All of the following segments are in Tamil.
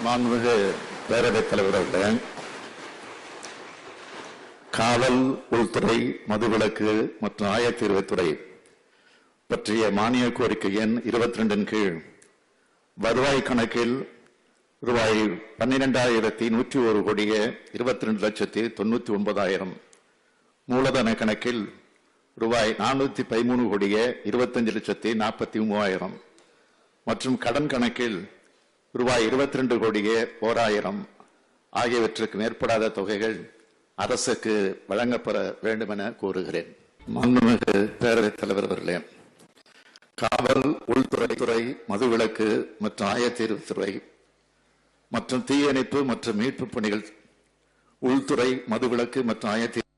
மாண்புமிகு பேரவைத் தலைவர் அவர்களே, காவல், உள்துறை, மதுவிலக்கு மற்றும் ஆயத்தீர்வுத்துறை பற்றிய மானிய கோரிக்கை எண் 22 கீழ் வருவாய் கணக்கில் ரூபாய் 12,101 கோடியே 22,99,000, மூலதன கணக்கில் ரூபாய் 413 கோடியே 25,43,000 மற்றும் கடன் கணக்கில் ரூபாய் 22 கோடியே 1,000 ஆகியவற்றுக்கு மேற்படாத தொகைகள் அரசுக்கு வழங்கப்பட வேண்டும் என கோருகிறேன். மாண்புமிகு பேரவைத் தலைவர் அவர்களே, காவல், உள்துறை, மதுவிலக்கு மற்றும் ஆயத்தீர்வுத்துறை மற்றும் தீயணைப்பு மற்றும் மீட்பு பணிகள், உள்துறை, மதுவிலக்கு மற்றும் ஆயத்தீர்வு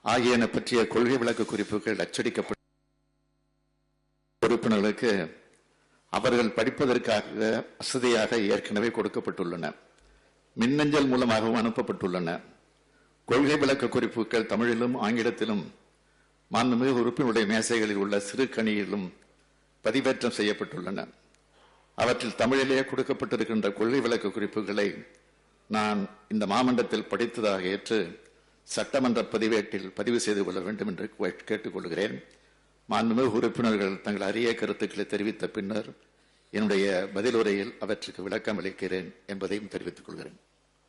ஆகியன பற்றிய கொள்கை விளக்க குறிப்புகள் அச்சடிக்கப்பட்ட உறுப்பினர்களுக்கு அவர்கள் படிப்பதற்காக வசதியாக ஏற்கனவே கொடுக்கப்பட்டுள்ளன. மின்னஞ்சல் மூலமாகவும் அனுப்பப்பட்டுள்ளன. கொள்கை விளக்க குறிப்புகள் தமிழிலும் ஆங்கிலத்திலும் மாண்புமிகு உறுப்பினருடைய மேசைகளில் உள்ள சிறு கணியிலும் பதிவேற்றம் செய்யப்பட்டுள்ளன. அவற்றில் தமிழிலேயே கொடுக்கப்பட்டிருக்கின்ற கொள்கை விளக்க குறிப்புகளை நான் இந்த மாமன்றத்தில் படித்ததாக ஏற்று சட்டமன்ற பதிவேட்டில் பதிவு செய்து கொள்ள வேண்டும் என்று கேட்டுக்கொள்கிறேன். மாண்புமிகு உறுப்பினர்கள் தங்கள் அரிய கருத்துக்களை தெரிவித்த பின்னர் என்னுடைய பதிலுரையில் அவற்றுக்கு விளக்கம் அளிக்கிறேன் என்பதையும் தெரிவித்துக் கொள்கிறேன்.